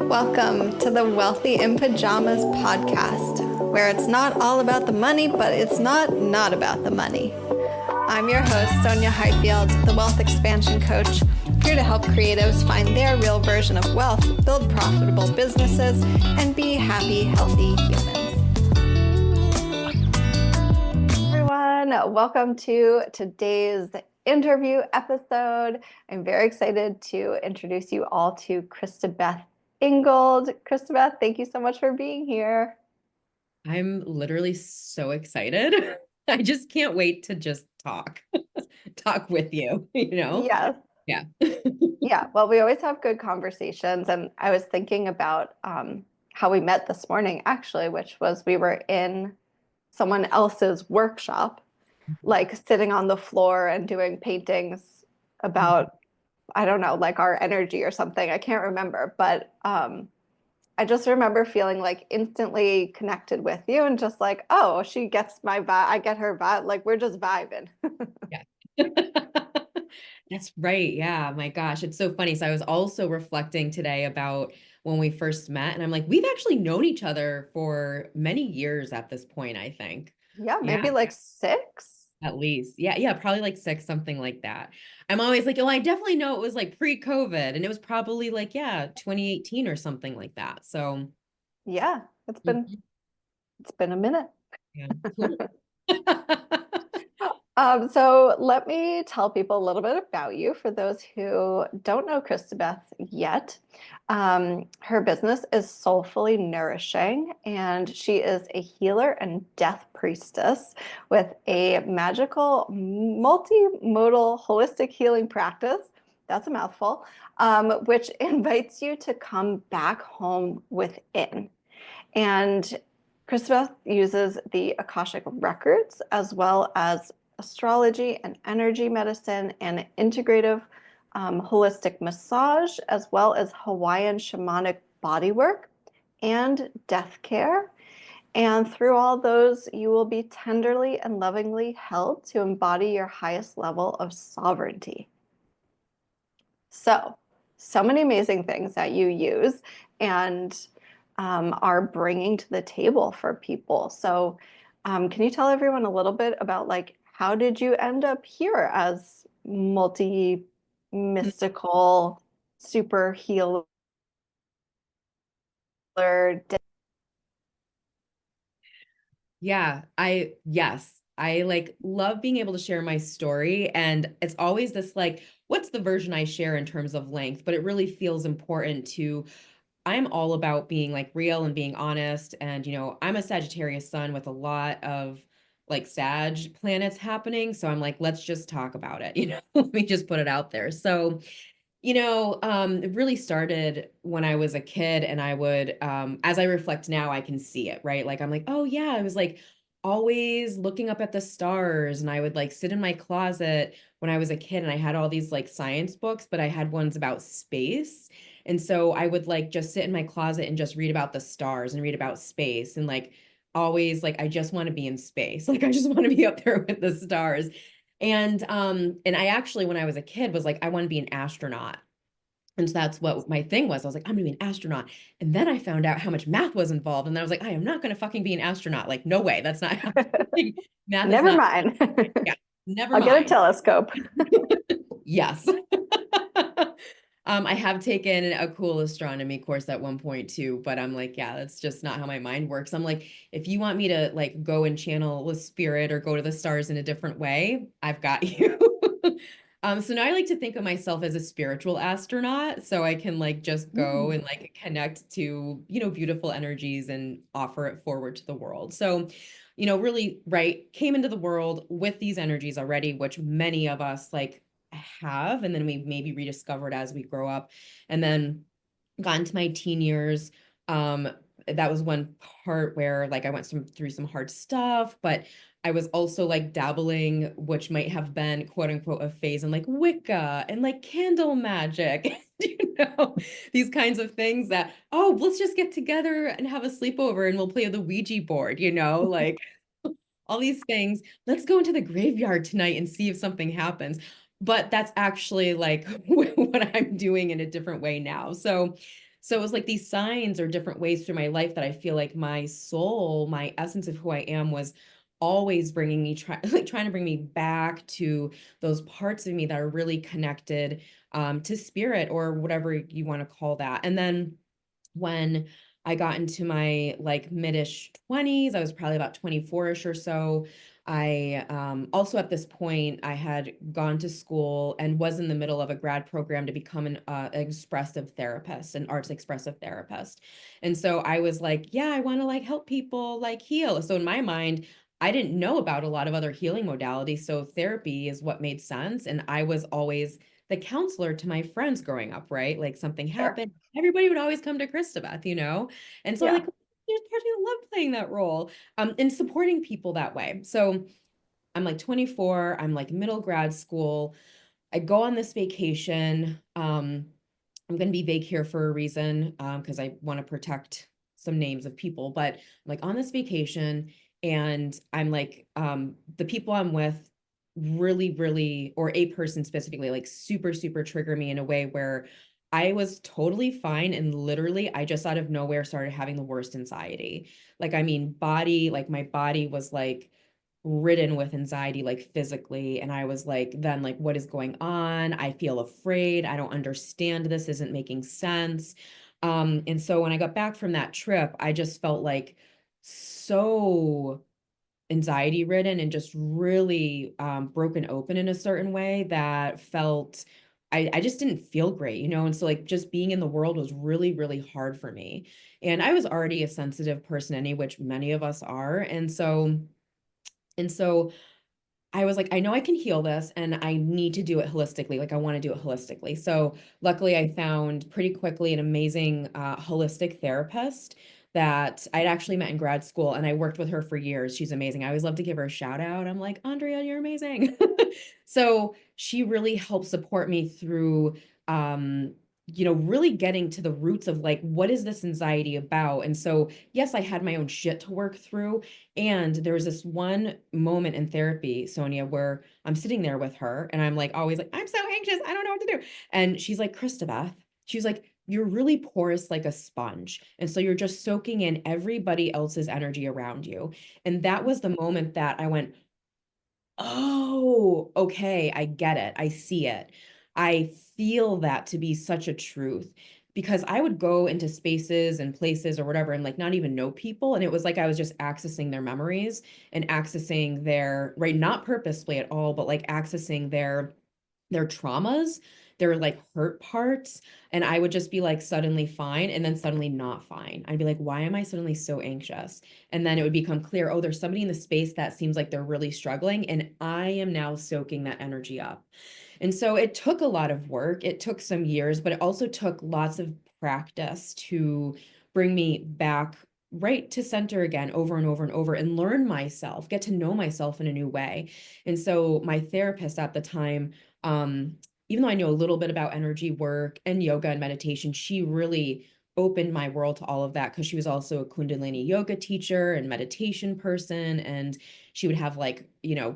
Welcome to the Wealthy in Pajamas podcast, where it's not all about the money, but it's not about the money. I'm your host, Sonya Highfield, the Wealth Expansion Coach, here to help creatives find their real version of wealth, build profitable businesses, and be happy, healthy humans. Everyone, welcome to today's interview episode. I'm very excited to introduce you all to Christabeth Ingold. Christabeth, thank you so much for being here. I'm literally so excited. I just can't wait to just talk with you, Yes. Yeah. Yeah. Well, we always have good conversations. And I was thinking about how we met this morning, actually, which was we were in someone else's workshop, like sitting on the floor and doing paintings about, I don't know, like our energy or something. I can't remember, but I just remember feeling like instantly connected with you and just like, oh, she gets my vibe. I get her vibe. Like we're just vibing. Yeah. That's right. Yeah. My gosh. It's so funny. So I was also reflecting today about when we first met, and I'm like, we've actually known each other for many years at this point, I think. Yeah, Yeah. maybe like 6. At least. Yeah. Yeah. Probably like 6, something like that. I'm always like, oh, I definitely know it was like pre-COVID, and it was probably like, yeah, 2018 or something like that. So, Yeah, mhm, it's been a minute. yeah. Cool. So let me tell people a little bit about you for those who don't know Christabeth yet. Her business is Soulfully Nourishing, and she is a healer and death priestess with a magical, multi-modal holistic healing practice. That's a mouthful, which invites you to come back home within. And Christabeth uses the Akashic records as well as astrology and energy medicine and integrative holistic massage, as well as Hawaiian shamanic bodywork and death care. And through all those, you will be tenderly and lovingly held to embody your highest level of sovereignty. So many amazing things that you use and are bringing to the table for people. So, can you tell everyone a little bit about like how did you end up here as multi mystical super healer? Yeah, yes, I like love being able to share my story. And it's always this like, what's the version I share in terms of length? But it really feels important to, I'm all about being like real and being honest. And, I'm a Sagittarius sun with a lot of like Sag planets happening. So I'm like, let's just talk about it, let me just put it out there. So, it really started when I was a kid, and I would, as I reflect now, I can see it, right? Like, I'm like, oh yeah, I was like always looking up at the stars, and I would like sit in my closet when I was a kid, and I had all these like science books, but I had ones about space. And so I would like just sit in my closet and just read about the stars and read about space, and like always like I just want to be in space. Like I just want to be up there with the stars. And I actually, when I was a kid, was like, I want to be an astronaut. And so that's what my thing was. I was like, I'm gonna be an astronaut. And then I found out how much math was involved. And then I was like, I am not gonna fucking be an astronaut. Like, no way. That's not happening. Math is Never not, mind. yeah, never I'll get a mind. telescope. Yes. I have taken a cool astronomy course at one point too, but I'm like, yeah, that's just not how my mind works. I'm like, if you want me to like go and channel with spirit or go to the stars in a different way, I've got you. So now I like to think of myself as a spiritual astronaut, so I can like just go and like connect to, beautiful energies and offer it forward to the world. So, really, right, came into the world with these energies already, which many of us like have, and then we maybe rediscovered as we grow up. And then got into my teen years. Um, that was one part where like I went through some hard stuff, but I was also like dabbling, which might have been quote unquote a phase in like Wicca and like candle magic, these kinds of things that, oh, let's just get together and have a sleepover and we'll play the Ouija board, like all these things. Let's go into the graveyard tonight and see if something happens. but that's actually like what I'm doing in a different way now. So it was like these signs or different ways through my life that I feel like my soul, my essence of who I am was always bringing me like trying to bring me back to those parts of me that are really connected to spirit or whatever you want to call that. And then when I got into my like mid-ish 20s, I was probably about 24ish or so. I also at this point I had gone to school and was in the middle of a grad program to become an expressive therapist, an arts expressive therapist. And so I was like, yeah, I want to like help people like heal. So in my mind, I didn't know about a lot of other healing modalities. So therapy is what made sense. And I was always the counselor to my friends growing up, right? Like something Sure. happened, everybody would always come to Christabeth, you know? And so like Yeah. there's parts of me that love playing that role and supporting people that way. So I'm like 24, I'm like middle grad school. I go on this vacation. I'm going to be vague here for a reason because I want to protect some names of people, but I'm like on this vacation and I'm like the people I'm with really, really, or a person specifically, like super, super trigger me in a way where I was totally fine and literally I just out of nowhere started having the worst anxiety. Like, I mean, like my body was like ridden with anxiety like physically, and I was like then like what is going on? I feel afraid, I don't understand, this isn't making sense. And so when I got back from that trip I just felt like so anxiety ridden and just really broken open in a certain way that felt I just didn't feel great, you know? And so like just being in the world was really, really hard for me. And I was already a sensitive person anyway, which many of us are. And so I was like, I know I can heal this and I need to do it holistically. Like, I want to do it holistically. So, luckily, I found pretty quickly an amazing holistic therapist that I'd actually met in grad school and I worked with her for years. She's amazing. I always love to give her a shout out. I'm like, Andrea, you're amazing. So, she really helped support me through. Really getting to the roots of like, what is this anxiety about? And so, yes, I had my own shit to work through, and there was this one moment in therapy, Sonia, where I'm sitting there with her and I'm like, always like, I'm so anxious. I don't know what to do. And she's like, Christabeth, she's like, you're really porous like a sponge. And so you're just soaking in everybody else's energy around you. And that was the moment that I went, oh, okay, I get it. I see it. I feel that to be such a truth because I would go into spaces and places or whatever and like not even know people. And it was like I was just accessing their memories and accessing their, right, not purposely at all, but like accessing their traumas, their like hurt parts. And I would just be like suddenly fine and then suddenly not fine. I'd be like, why am I suddenly so anxious? And then it would become clear, oh, there's somebody in the space that seems like they're really struggling. And I am now soaking that energy up. And so it took a lot of work. It took some years, but it also took lots of practice to bring me back right to center again over and over and over and learn myself, get to know myself in a new way. And so my therapist at the time, um, even though I knew a little bit about energy work and yoga and meditation, she really opened my world to all of that because she was also a Kundalini yoga teacher and meditation person. And she would have like,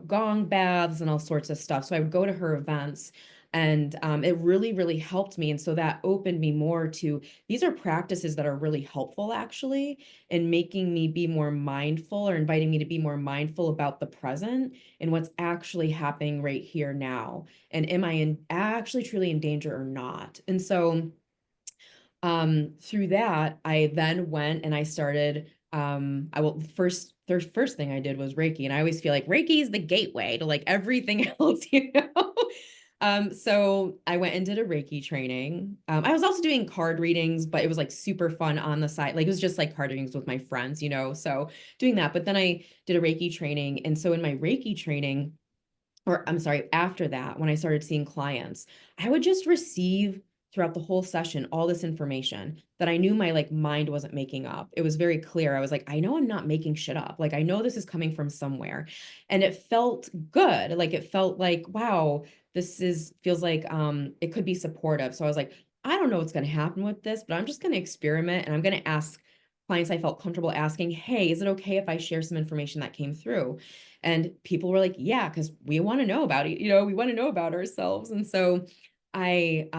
gong baths and all sorts of stuff. So I would go to her events and it really, really helped me. And so that opened me more to these are practices that are really helpful actually in making me be more mindful or inviting me to be more mindful about the present and what's actually happening right here now. And am I actually truly in danger or not? And so through that, I then went and I started I will first the first thing I did was Reiki. And I always feel like Reiki is the gateway to like everything else, you know. So I went and did a Reiki training. I was also doing card readings, but it was like super fun on the side. Like it was just like card readings with my friends, you know. So doing that. But then I did a Reiki training. And so in my Reiki training, or I'm sorry, after that, when I started seeing clients, I would just receive throughout the whole session all this information that I knew my like mind wasn't making up. It was very clear. I was like, I know I'm not making shit up. Like I know this is coming from somewhere. And it felt good. Like it felt like, wow, this is feels like it could be supportive. So I was like, I don't know what's going to happen with this, but I'm just going to experiment and I'm going to ask clients I felt comfortable asking, hey, is it okay if I share some information that came through? And people were like, yeah, because we want to know about it. We want to know about ourselves. And so I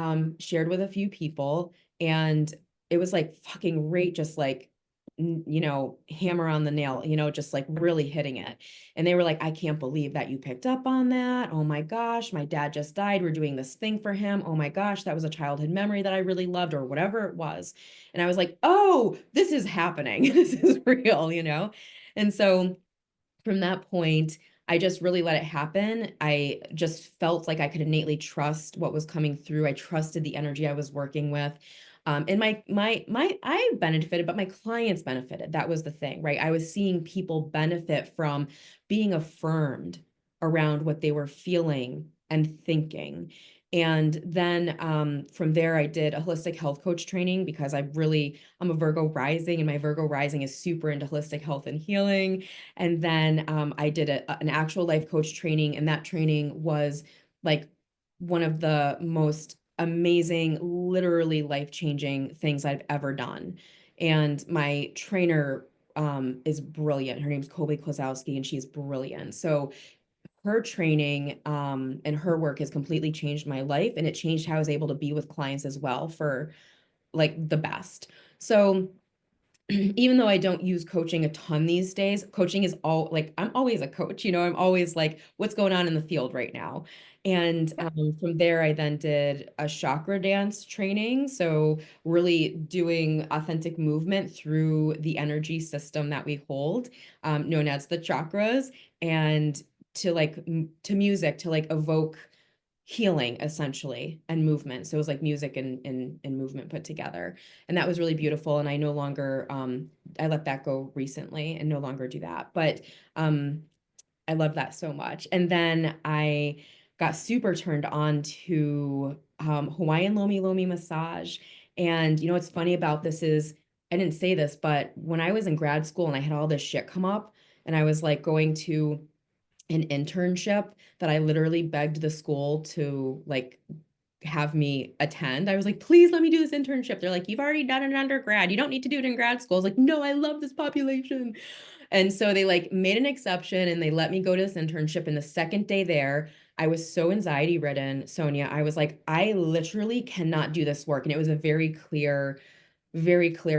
shared with a few people, and it was like fucking great, just like, hammer on the nail, just like really hitting it. And they were like, I can't believe that you picked up on that. Oh my gosh, my dad just died. We're doing this thing for him. Oh my gosh, that was a childhood memory that I really loved, or whatever it was. And I was like, oh, this is happening. This is real. And so from that point, I just really let it happen. I just felt like I could innately trust what was coming through. I trusted the energy I was working with. And I benefited, but my clients benefited. That was the thing, right? I was seeing people benefit from being affirmed around what they were feeling and thinking. And then from there, I did a holistic health coach training because I'm a Virgo rising, and my Virgo rising is super into holistic health and healing. And then I did an actual life coach training, and that training was like one of the most amazing, literally life-changing things I've ever done. And my trainer is brilliant. Her name's Colby Klosowski, and she's brilliant. So her training and her work has completely changed my life, and it changed how I was able to be with clients as well for like the best. So even though I don't use coaching a ton these days, coaching is all like, I'm always a coach, I'm always like, what's going on in the field right now? And from there, I then did a chakra dance training. So, really doing authentic movement through the energy system that we hold, known as the chakras, and to music to like evoke healing essentially and movement. So it was like music and movement put together. And that was really beautiful. And I no longer I let that go recently and no longer do that. But I love that so much. And then I got super turned on to Hawaiian Lomi Lomi massage. And what's funny about this is I didn't say this, but when I was in grad school and I had all this shit come up, and I was like going to an internship that I literally begged the school to like have me attend. I was like, please let me do this internship. They're like, you've already done an undergrad. You don't need to do it in grad school. I was like, no, I love this population. And so they like made an exception and they let me go to this internship. And the second day there, I was so anxiety ridden, Sonia. I was like, I literally cannot do this work. And it was a very clear,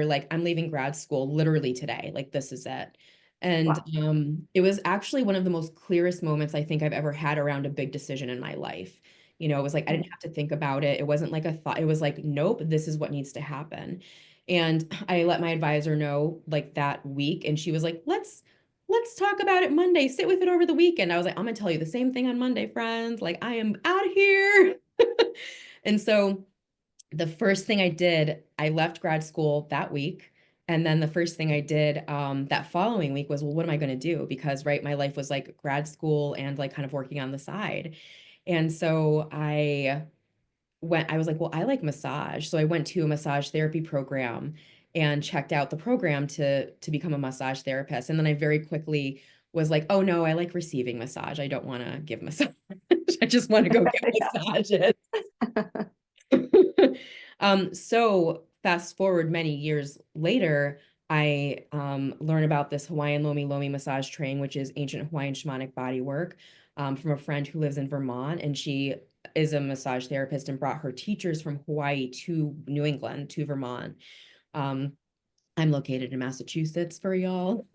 like, I'm leaving grad school literally today. Like, this is it. And Wow. it was actually one of the most clearest moments I think I've ever had around a big decision in my life. It was like I didn't have to think about it. It wasn't like a thought. It was like, nope, this is what needs to happen. And I let my advisor know like that week, and she was like, let's talk about it Monday. Sit with it over the weekend. I was like, I'm gonna tell you the same thing on Monday, friends. Like, I am out of here. And so the first thing I did, I left grad school that week. And then the first thing I did that following week was, well, what am I going to do? Because, right, my life was like grad school and like kind of working on the side. And so I was like, well, I like massage. So I went to a massage therapy program and checked out the program to become a massage therapist. And then I very quickly was like, oh no, I like receiving massage. I don't want to give massage. I just want to go get massages. So fast forward many years later, I learn about this Hawaiian Lomi Lomi massage training, which is ancient Hawaiian shamanic bodywork, from a friend who lives in Vermont, and she is a massage therapist and brought her teachers from Hawaii to New England, to Vermont. Um, I'm located in Massachusetts for y'all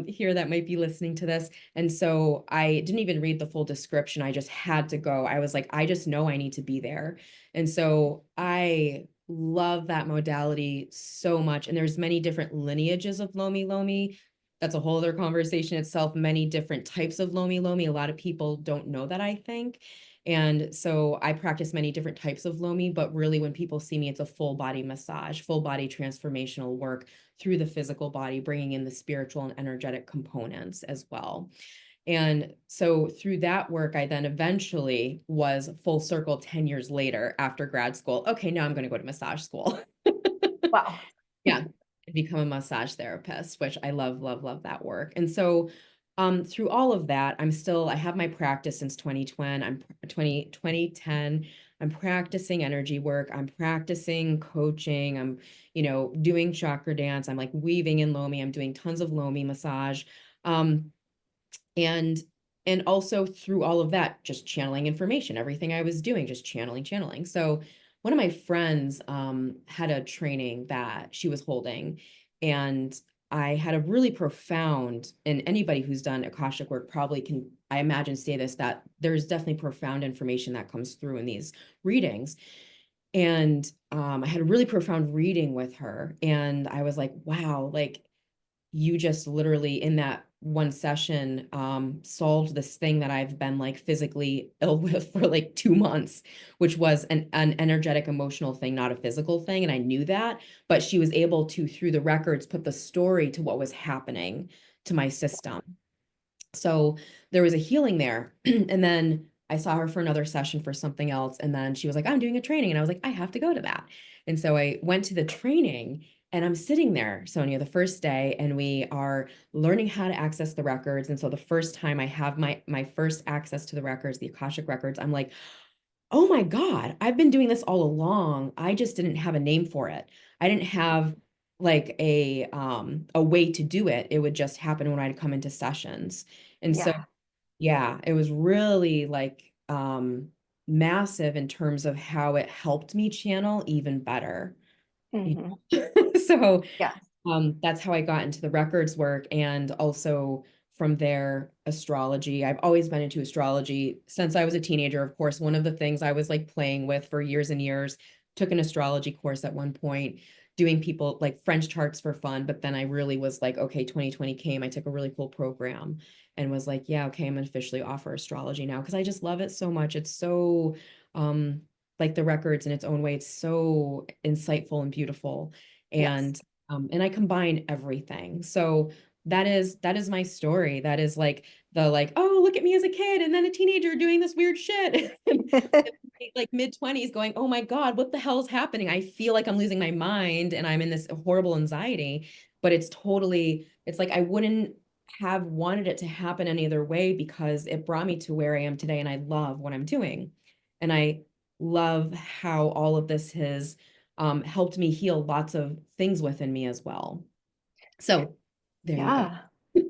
here that might be listening to this. And so I didn't even read the full description. I just had to go. I was like, I just know I need to be there. And so I love that modality so much. And there's many different lineages of Lomi Lomi. That's a whole other conversation itself. Many different types of Lomi Lomi. A lot of people don't know that, I think. And so I practice many different types of Lomi, but really when people see me, it's a full body massage, full body transformational work through the physical body, bringing in the spiritual and energetic components as well. And so through that work, I then eventually was full circle 10 years later after grad school. Okay, now I'm going to go to massage school. Wow. Yeah, become a massage therapist, which I love, love, love that work. And so through all of that, I have my practice since 2010. I'm 2010. I'm practicing energy work, I'm practicing coaching, I'm, doing chakra dance, I'm like weaving in Lomi, I'm doing tons of Lomi massage. Um, and and also through all of that, just channeling information, everything I was doing, just channeling. So one of my friends had a training that she was holding, and I had a really profound, and anybody who's done Akashic work probably can, I imagine, say this, that there's definitely profound information that comes through in these readings. And I had a really profound reading with her, and I was like, wow, like you just literally in that one session solved this thing that I've been like physically ill with for like 2 months, which was an energetic emotional thing, not a physical thing. And I knew that, but she was able to, through the records, put the story to what was happening to my system. So there was a healing there. And then I saw her for another session for something else. And then she was like, I'm doing a training. And I was like, I have to go to that. And so I went to the training, and I'm sitting there, Sonia, the first day, and we are learning how to access the records. And so the first time I have my first access to the records, the Akashic records, I'm like, oh my God, I've been doing this all along. I just didn't have a name for it. I didn't have like a way to do it. It would just happen when I'd come into sessions. And so Yeah. yeah, it was really like massive in terms of how it helped me channel even better. Hmm. So Yeah. that's how I got into the records work, and also from there, astrology. I've always been into astrology since I was a teenager. Of course, one of the things I was like playing with for years and years, took an astrology course at one point, doing people like French charts for fun. But then I really was like, okay, 2020 came. I took a really cool program and was like, yeah, okay, I'm gonna officially offer astrology now because I just love it so much. It's so um like the records in its own way, it's so insightful and beautiful. Yes. And I combine everything. So that is my story. That is like the like, oh, look at me as a kid and then a teenager doing this weird shit. And like mid-20s going, oh my God, what the hell is happening? I feel like I'm losing my mind and I'm in this horrible anxiety. But it's like I wouldn't have wanted it to happen any other way because it brought me to where I am today, and I love what I'm doing. And I love how all of this has helped me heal lots of things within me as well. So there you go. Yeah.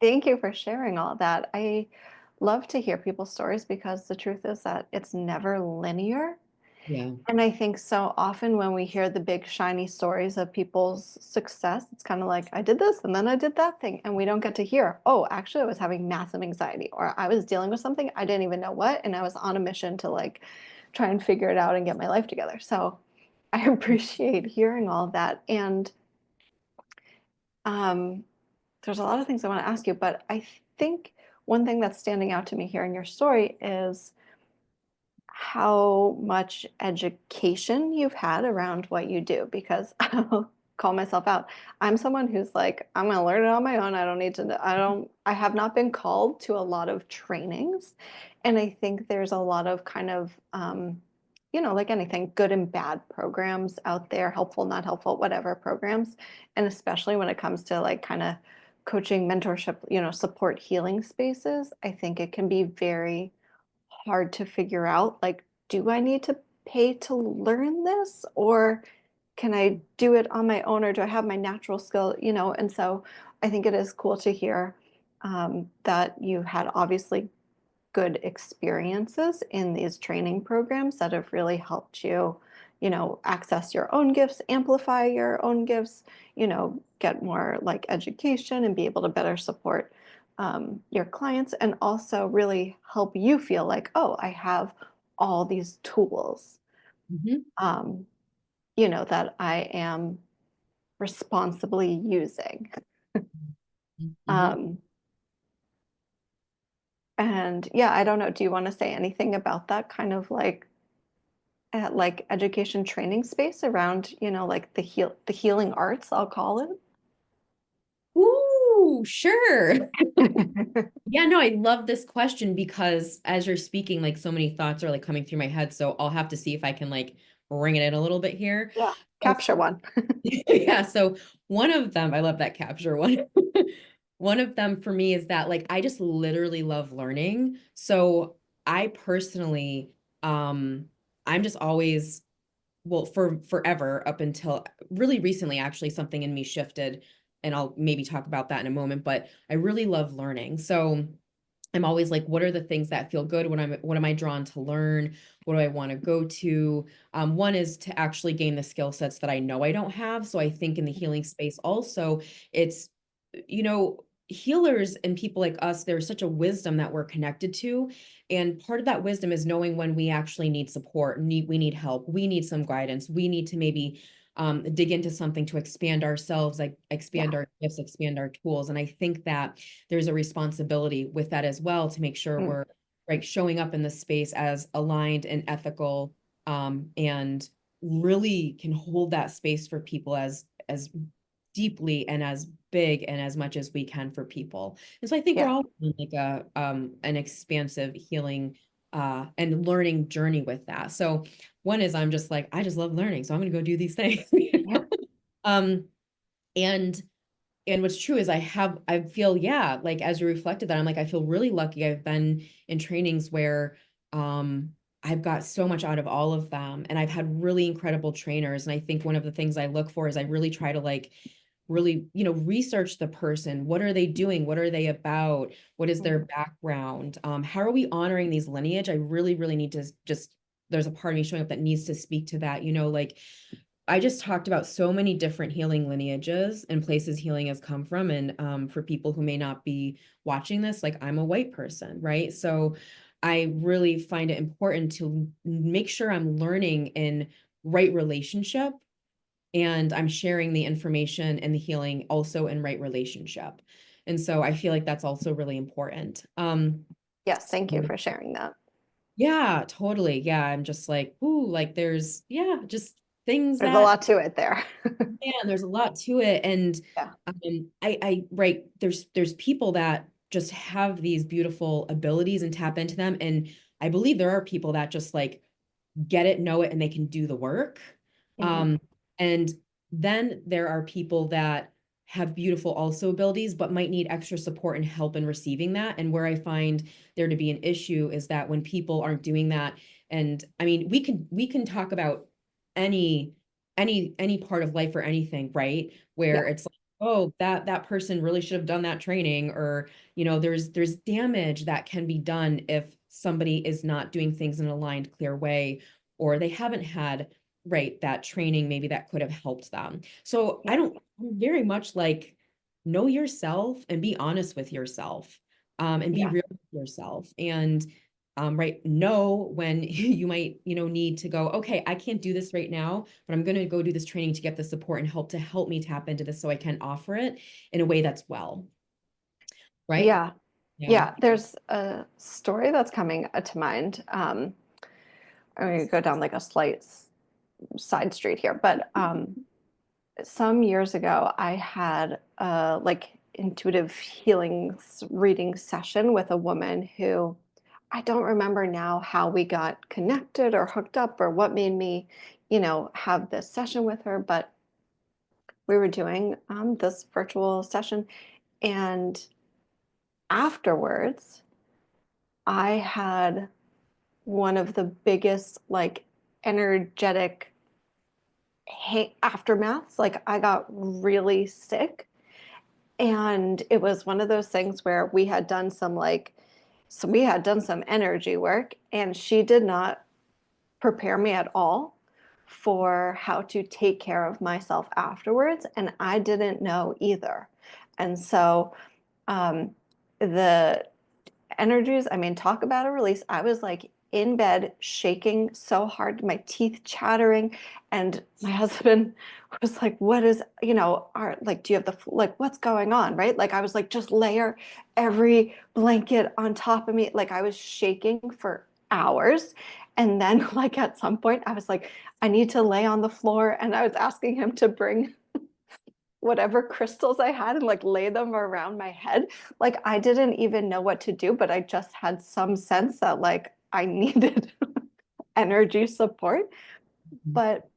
Thank you for sharing all that. I love to hear people's stories because the truth is that it's never linear. Yeah. And I think so often when we hear the big shiny stories of people's success, it's kind of like, I did this and then I did that thing. And we don't get to hear, oh, actually, I was having massive anxiety, or I was dealing with something I didn't even know what. And I was on a mission to like try and figure it out and get my life together. So I appreciate hearing all of that. And um, there's a lot of things I want to ask you, but I think one thing that's standing out to me here in your story is how much education you've had around what you do, because I'll call myself out. I'm someone who's like, I'm going to learn it on my own. I don't need to know. I have not been called to a lot of trainings. And I think there's a lot of kind of, like anything, good and bad programs out there, helpful, not helpful, whatever programs. And especially when it comes to like kind of coaching, mentorship, support healing spaces, I think it can be very hard to figure out, like, do I need to pay to learn this, or can I do it on my own, or do I have my natural skill, and so I think it is cool to hear that you had obviously good experiences in these training programs that have really helped you, access your own gifts, amplify your own gifts, get more like education and be able to better support your clients, and also really help you feel like, oh, I have all these tools, Mhm. um, that I am responsibly using. Mhm. Um, and yeah, I don't know. Do you want to say anything about that kind of like education training space around, like the healing arts, I'll call Ooh, sure. it. Yeah, no, I love this question because as you're speaking, like so many thoughts are like coming through my head. So I'll have to see if I can like bring it in a little bit here. Yeah, So, capture one. yeah, so one of them, I love that capture one. One of them for me is that like I just literally love learning. So I personally I'm just always, well, for forever up until really recently, actually, something in me shifted, and I'll maybe talk about that in a moment, but I really love learning. So I'm always like, what are the things that feel good? What am I drawn to learn? What do I want to go to? One is to actually gain the skill sets that I know I don't have. So I think in the healing space also, it's, healers and people like us, there's such a wisdom that we're connected to. And part of that wisdom is knowing when we actually need support, we need help, we need some guidance, we need to maybe dig into something to expand ourselves, like Yeah. expand our gifts, expand our tools. And I think that there's a responsibility with that as well to make sure Mm. we're like showing up in the space as aligned and ethical, and really can hold that space for people as deeply and as big and as much as we can for people. And so I think we're Yeah. all on like a an expansive healing and learning journey with that. So one is I'm just like, I just love learning, so I'm gonna go do these things. Yeah. Um, and what's true is I feel, yeah, like as you reflected that, I'm like, I feel really lucky. I've been in trainings where I've got so much out of all of them, and I've had really incredible trainers. And I think one of the things I look for is I really try to like really, research the person. What are they doing? What are they about? What is their Mhm. background? How are we honoring these lineage? I really, really need to just, there's a part of me showing up that needs to speak to that, like I just talked about so many different healing lineages and places healing has come from. And for people who may not be watching this, like I'm a white person, right? So I really find it important to make sure I'm learning in right relationship, and I'm sharing the information and the healing also in right relationship. And so I feel like that's also really important. Yes. Thank you So for sharing that. yeah, totally. Yeah, I'm just like, ooh, like there's, yeah, just things There's a that, lot to it there. yeah, there's a lot to it. And Yeah. right, there's people that just have these beautiful abilities and tap into them. And I believe there are people that just like get it, know it, and they can do the work. Hmm. Um, and then there are people that have beautiful also abilities, but might need extra support and help in receiving that. And where I find there to be an issue is that when people aren't doing that, and I mean, we can talk about any any part of life or anything, right? Yeah. Where it's like, oh, that person really should have done that training, or there's damage that can be done if somebody is not doing things in an aligned, clear way, or they haven't had right that training maybe that could have helped them. So Yeah. I'm very much like, know yourself and be honest with yourself, and be Yeah. real with yourself. And right, know when you might, need to go, okay, I can't do this right now, but I'm going to go do this training to get the support and help to help me tap into this so I can offer it in a way that's well, right? Yeah. Yeah. Yeah. There's a story that's coming to mind. I'm going to go down like a slight side street here, but some years ago, I had a like intuitive healing reading session with a woman who I don't remember now how we got connected or hooked up or what made me, have this session with her, but we were doing this virtual session. And afterwards, I had one of the biggest, like, energetic aftermaths. Like, I got really sick. And it was one of those things where we had done some energy work, and she did not prepare me at all for how to take care of myself afterwards. And I didn't know either. And so um, the energies, I mean, talk about a release. I was like in bed, shaking so hard, my teeth chattering. And my husband was like, what is, like, do you have like, what's going on? Right. Like, I was like, just layer every blanket on top of me. Like, I was shaking for hours. And then, like, at some point, I was like, I need to lay on the floor. And I was asking him to bring whatever crystals I had and like lay them around my head. Like I didn't even know what to do, but I just had some sense that like I needed energy support. But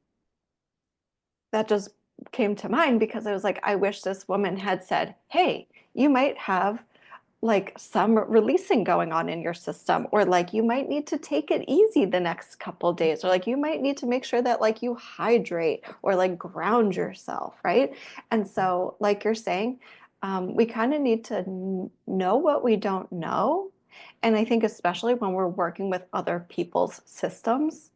that just came to mind because I was like, I wish this woman had said, hey, you might have like some releasing going on in your system, or like you might need to take it easy the next couple days, or like you might need to make sure that like you hydrate or like ground yourself, right? And so like you're saying, we kind of need to know what we don't know. And I think especially when we're working with other people's systems,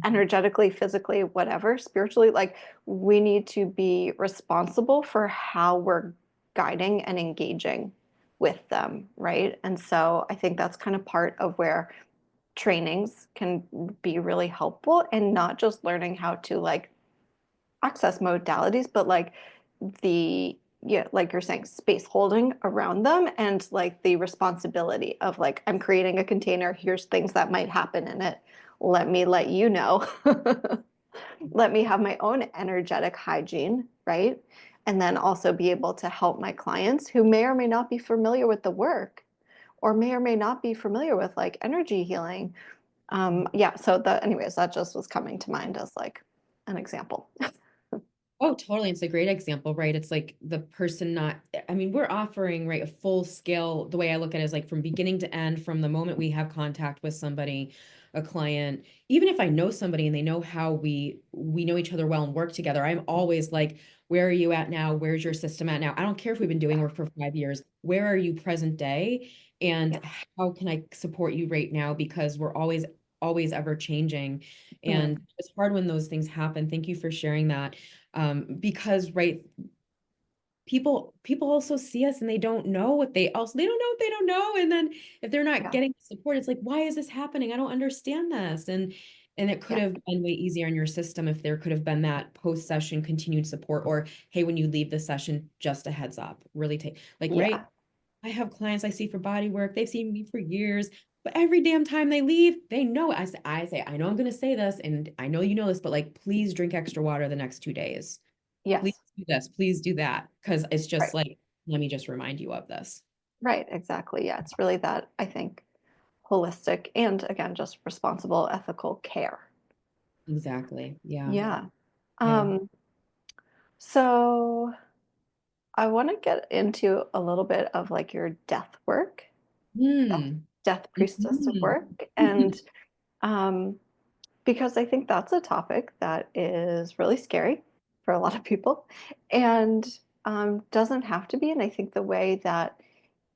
energetically, physically, whatever, spiritually, like we need to be responsible for how we're guiding and engaging with them, right? And so I think that's kind of part of where trainings can be really helpful, and not just learning how to like access modalities, but like the, yeah, like you're saying, space holding around them, and like the responsibility of like, I'm creating a container, here's things that might happen in it. Let me let you know. Let me have my own energetic hygiene, right? And then also be able to help my clients who may or may not be familiar with the work, or may or may not be familiar with like energy healing. Yeah, so that, anyways, that just was coming to mind as like an example. Oh, totally. It's a great example, right? It's like the person not, I mean, we're offering, right, a full scale. The way I look at it is like from beginning to end, from the moment we have contact with somebody, a client, even if I know somebody and they know how we know each other well and work together, I'm always like, where are you at now? Where's your system at now? I don't care if we've been doing work for 5 years. Where are you present day? And Yeah. how can I support you right now? Because we're always ever changing. Mm. And it's hard when those things happen. Thank you for sharing that, because right, people also see us and they don't know what they don't know what they don't know, and then if they're not Yeah. getting support, it's like, why is this happening? I don't understand this. And it could Yeah. have been way easier in your system if there could have been that post session continued support, or hey, when you leave the session, just a heads up, really take, like, right, Yeah. I have clients I see for body work, they've seen me for years, but every damn time they leave, they know it. I say, I know I'm going to say this, and I know you know this, but like, please drink extra water the next 2 days. Please Yes. do this, please do that. Because it's just Right. like, let me just remind you of this. Right. Exactly. Yeah. It's really that, I think, holistic and again, just responsible, ethical care. Exactly. Yeah. Yeah. Yeah. Um, so I want to get into a little bit of like your death work, death, Hmm. death priestess Mhm. work. And um, because I think that's a topic that is really scary for a lot of people, and doesn't have to be. And I think the way that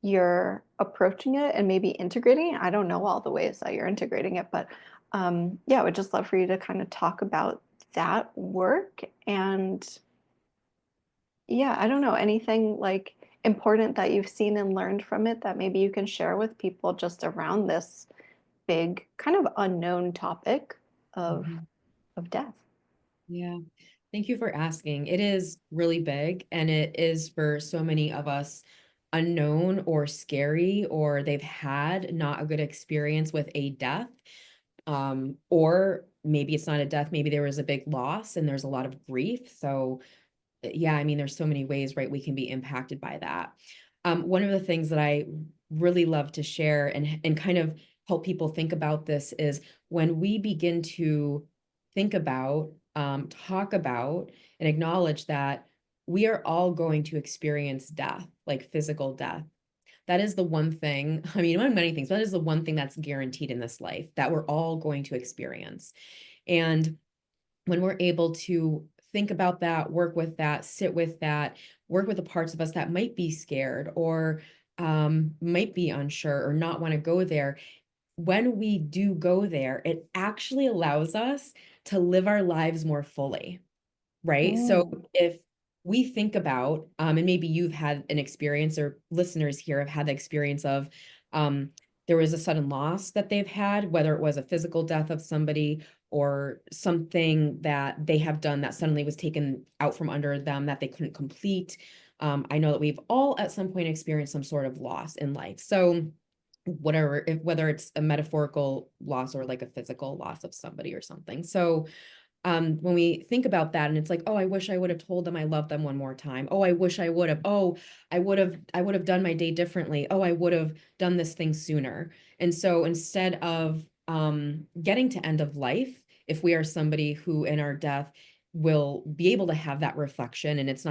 you're approaching it and maybe integrating it, I don't know all the ways that you're integrating it, but yeah, I would just love for you to kind of talk about that work. And yeah, I don't know, anything like important that you've seen and learned from it that maybe you can share with people just around this big kind of unknown topic of Mhm. of death. Yeah. Thank you for asking. It is really big, and it is for so many of us unknown or scary, or they've had not a good experience with a death. Or maybe it's not a death, maybe there was a big loss and there's a lot of grief. So yeah, I mean, there's so many ways, right, we can be impacted by that. One of the things that I really love to share and kind of help people think about this is when we begin to think about, talk about, and acknowledge that we are all going to experience death, like physical death. That is the one thing, I mean, among many things, that is the one thing that's guaranteed in this life that we're all going to experience. And when we're able to think about that, work with that, sit with that, work with the parts of us that might be scared or might be unsure or not want to go there, when we do go there, it actually allows us to live our lives more fully, right? So Mm. if we think about, and maybe you've had an experience or listeners here have had the experience of, um, there was a sudden loss that they've had, whether it was a physical death of somebody or something that they have done that suddenly was taken out from under them that they couldn't complete. I know that we've all at some point experienced some sort of loss in life. So whatever, if, whether it's a metaphorical loss or like a physical loss of somebody or something. So when we think about that and it's like, oh, I wish I would have told them I love them one more time. Oh, I wish I would have. Oh, I would have done my day differently. Oh, I would have done this thing sooner. And so instead of getting to end of life, if we are somebody who in our death will be able to have that reflection, and it's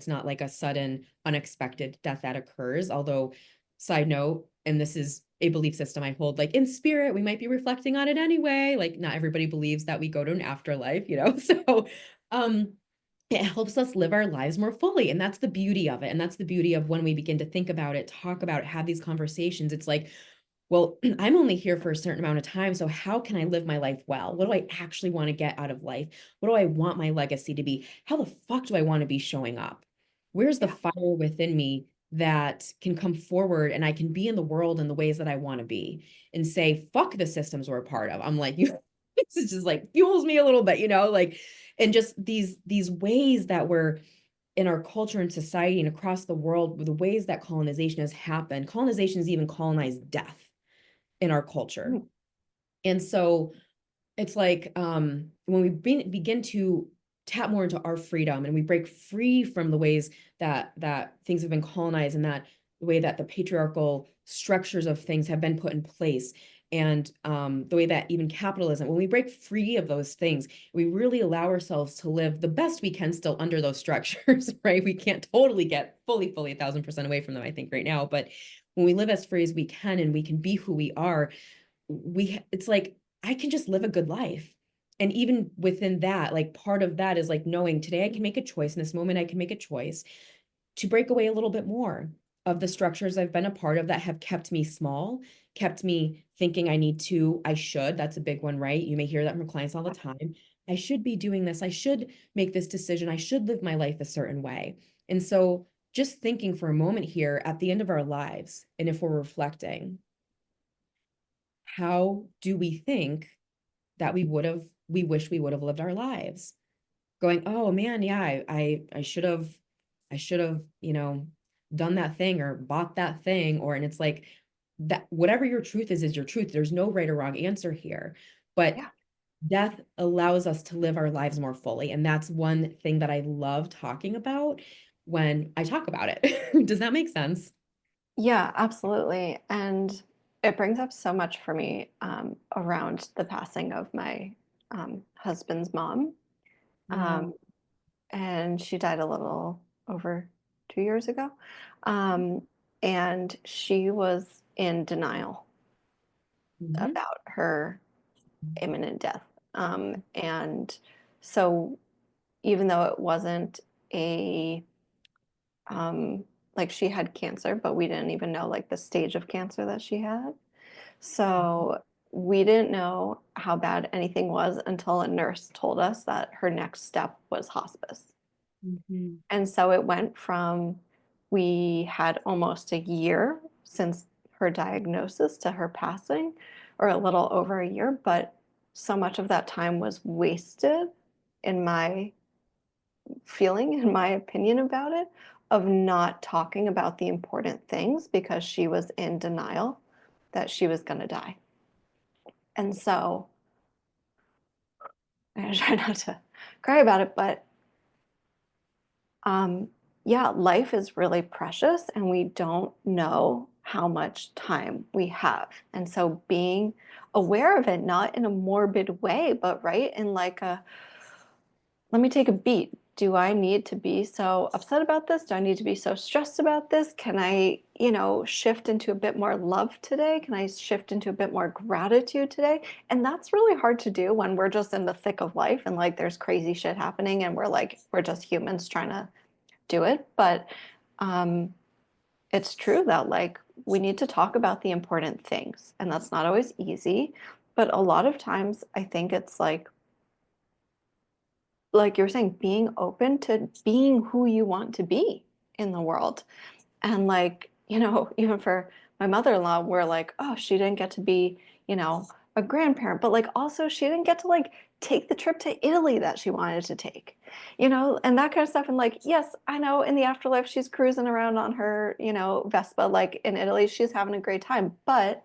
not like a sudden unexpected death that occurs, although side note, and this is a belief system I hold, like in spirit, we might be reflecting on it anyway. Like not everybody believes that we go to an afterlife, you know? So, um, it helps us live our lives more fully. And that's the beauty of it. And that's the beauty of when we begin to think about it, talk about it, have these conversations. It's like, well, I'm only here for a certain amount of time. So how can I live my life well? What do I actually want to get out of life? What do I want my legacy to be? How the fuck do I want to be showing up? Where's the Yeah. fire within me that can come forward and I can be in the world in the ways that I want to be and say, fuck the systems we're a part of. I'm like, you this just like fuels me a little bit, you know, like, and just these ways that we're in our culture and society and across the world, with the ways that colonization has happened. Colonization has even colonized death in our culture. Mm. And so it's like when we begin to tap more into our freedom and we break free from the ways that things have been colonized and that the way that the patriarchal structures of things have been put in place and the way that even capitalism, when we break free of those things, we really allow ourselves to live the best we can still under those structures, right? We can't totally get fully 1,000% away from them, I think, right now. But when we live as free as we can and we can be who we are, it's like I can just live a good life. And even within that, like part of that is like knowing today I can make a choice in this moment, I can make a choice to break away a little bit more of the structures I've been a part of that have kept me small, kept me thinking I should. That's a big one, right? You may hear that from clients all the time. I should be doing this. I should make this decision. I should live my life a certain way. And so just thinking for a moment here at the end of our lives, and if we're reflecting, how do we think that we wish we would have lived our lives? Going, oh man, yeah, I should have, you know, done that thing or bought that thing. Or, and it's like that whatever your truth is your truth. There's no right or wrong answer here. But Yeah. death allows us to live our lives more fully. And that's one thing that I love talking about when I talk about it. Does that make sense? Yeah, absolutely. And it brings up so much for me around the passing of my husband's mom. Wow. Um, and she died a little over 2 years ago. Um, and she was in denial Mhm. about her imminent death. And so, even though it wasn't a like she had cancer, but we didn't even know like the stage of cancer that she had. So we didn't know how bad anything was until a nurse told us that her next step was hospice. Mhm. And so it went from we had almost a year since her diagnosis to her passing, or a little over a year, but so much of that time was wasted in my feeling, in my opinion about it, of not talking about the important things because she was in denial that she was going to die. And so I try not to cry about it, but um, yeah, life is really precious and we don't know how much time we have. And so being aware of it, not in a morbid way, but right in like a, let me take a beat. Do I need to be so upset about this? Do I need to be so stressed about this? Can I, shift into a bit more love today? Can I shift into a bit more gratitude today? And that's really hard to do when we're just in the thick of life and like there's crazy shit happening and we're just humans trying to do it. But um, it's true that like we need to talk about the important things, and that's not always easy. But a lot of times, I think it's like you're saying, being open to being who you want to be in the world. And like, even for my mother-in-law, we're like, oh, she didn't get to be, a grandparent, but like also she didn't get to like take the trip to Italy that she wanted to take, and that kind of stuff. And like, yes, I know in the afterlife she's cruising around on her, Vespa, like in Italy, she's having a great time. But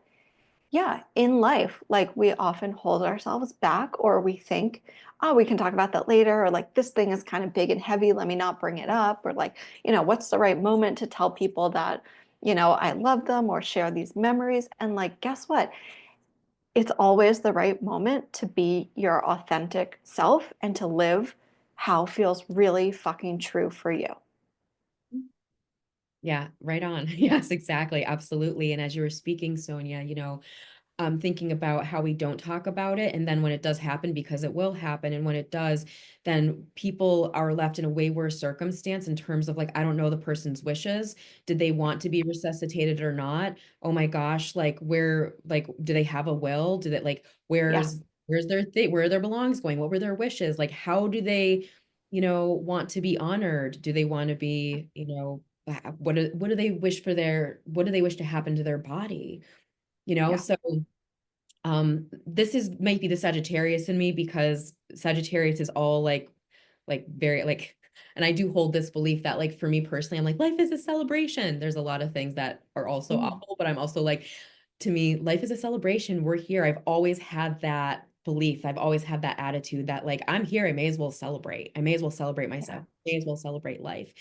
yeah, in life, like we often hold ourselves back or we think, oh, we can talk about that later, or like this thing is kind of big and heavy, let me not bring it up, or like, what's the right moment to tell people that, I love them or share these memories. And like, guess what? It's always the right moment to be your authentic self and to live how feels really fucking true for you. Yeah, right on. Yes, exactly. Absolutely. And as you were speaking, Sonia, thinking about how we don't talk about it. And then when it does happen, because it will happen, and when it does, then people are left in a way worse circumstance in terms of like, I don't know the person's wishes. Did they want to be resuscitated or not? Oh my gosh, like like, do they have a will? Do they like, Yeah, where's their thing? Where are their belongings going? What were their wishes? Like, how do they, want to be honored? Do they want to be, what do they wish for what do they wish to happen to their body? yeah, So this is might be the Sagittarius in me, because Sagittarius is all like very like, and I do hold this belief that like for me personally, I'm like, life is a celebration. There's a lot of things that are also mm, awful, but I'm also like, to me, life is a celebration. We're here. I've always had that belief. I've always had that attitude that like, I'm here. I may as well celebrate. I may as well celebrate yeah, myself. I may as well celebrate life.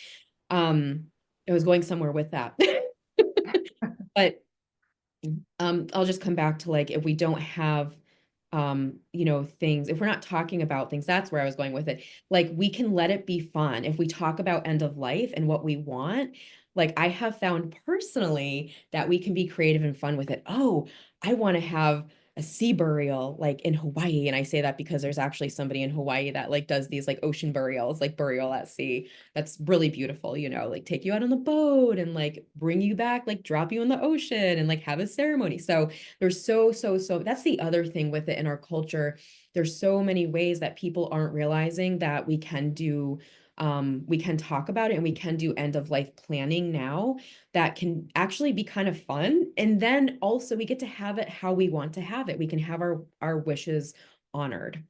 Um, I was going somewhere with that. But I'll just come back to like, if we don't have things, if we're not talking about things, that's where I was going with it. Like, we can let it be fun. If we talk about end of life and what we want, like I have found personally that we can be creative and fun with it. Oh, I want to have a sea burial like in Hawaii. And I say that because there's actually somebody in Hawaii that like does these like ocean burials, like burial at sea. That's really beautiful, like take you out on the boat and like bring you back, like drop you in the ocean and like have a ceremony. So there's so that's the other thing with it in our culture. There's so many ways that people aren't realizing that we can talk about it, and we can do end of life planning now that can actually be kind of fun. And then also we get to have it how we want to have it. We can have our wishes honored.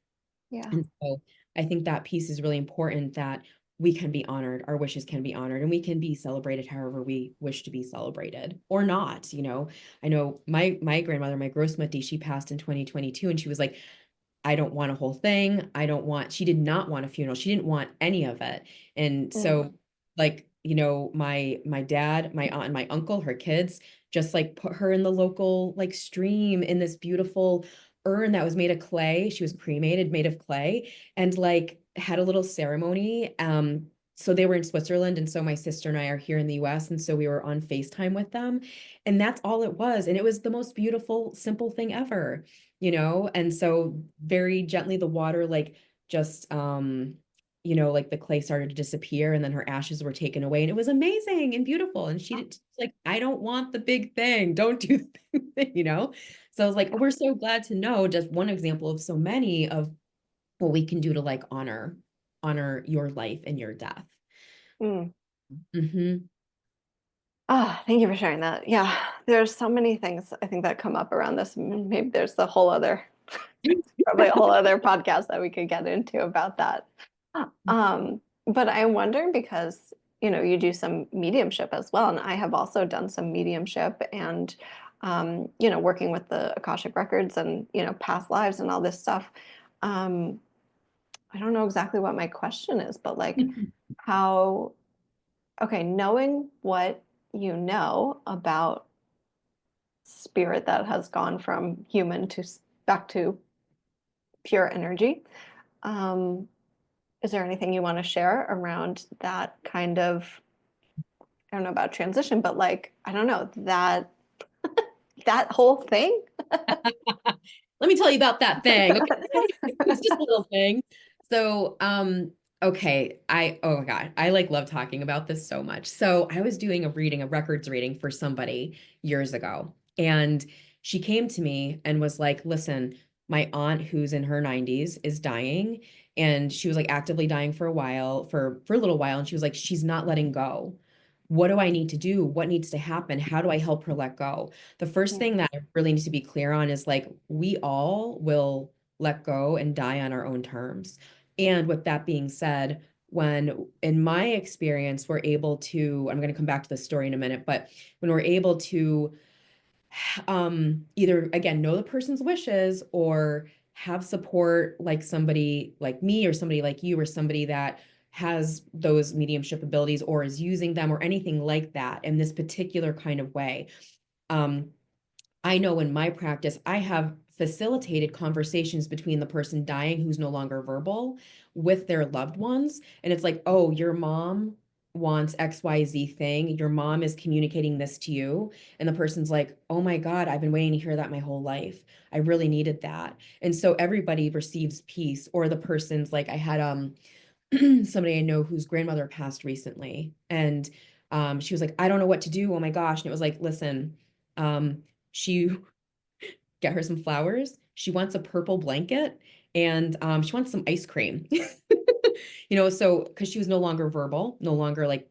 yeah, And so I think that piece is really important, that we can be honored, our wishes can be honored, and we can be celebrated however we wish to be celebrated or not. I know my grandmother, my grossmother, she passed in 2022, and she was like, I don't want a whole thing. She did not want a funeral. She didn't want any of it. And mm, so like, my dad, my aunt, and my uncle, her kids, just like put her in the local like stream in this beautiful urn that was made of clay. She was cremated, made of clay, and like had a little ceremony. So they were in Switzerland, and so my sister and I are here in the US, and so we were on FaceTime with them. And that's all it was. And it was the most beautiful, simple thing ever. And so very gently the water like just like the clay started to disappear, and then her ashes were taken away, and it was amazing and beautiful. And she did like, I don't want the big thing, don't do the big thing. So I was like, oh, we're so glad to know, just one example of so many of what we can do to like honor your life and your death. mm. Hmm. Ah, thank you for sharing that. Yeah, there's so many things I think that come up around this. Maybe there's the whole other, probably a whole other podcast that we could get into about that. But I wonder because, you do some mediumship as well, and I have also done some mediumship and, working with the Akashic records and, past lives and all this stuff. Um, I don't know exactly what my question is, but like how, okay, knowing what you know about spirit that has gone from human to back to pure energy. Um, is there anything you want to share around that kind of, I don't know about transition, but like, I don't know, that whole thing? Let me tell you about that thing. Okay. It's just a little thing. So, okay. Oh my God, I like love talking about this so much. So I was doing a records reading for somebody years ago. And she came to me and was like, listen, my aunt who's in her 90s is dying. And she was like actively dying for a little while. And she was like, she's not letting go. What do I need to do? What needs to happen? How do I help her let go? The first Yeah. thing that I really need to be clear on is like, we all will let go and die on our own terms. And with that being said, when in my experience, we're able to, I'm going to come back to the story in a minute, but when we're able to either again know the person's wishes or have support like somebody like me or somebody like you or somebody that has those mediumship abilities or is using them or anything like that in this particular kind of way. um I know in my practice, I have facilitated conversations between the person dying who's no longer verbal with their loved ones. And it's like, oh, your mom wants XYZ thing. Your mom is communicating this to you. And the person's like, oh my God, I've been waiting to hear that my whole life. I really needed that. And so everybody receives peace. Or the person's like, I had somebody I know whose grandmother passed recently. And she was like, I don't know what to do. Oh my gosh. And it was like, listen, she get her some flowers. She wants a purple blanket and she wants some ice cream. So because she was no longer verbal, no longer like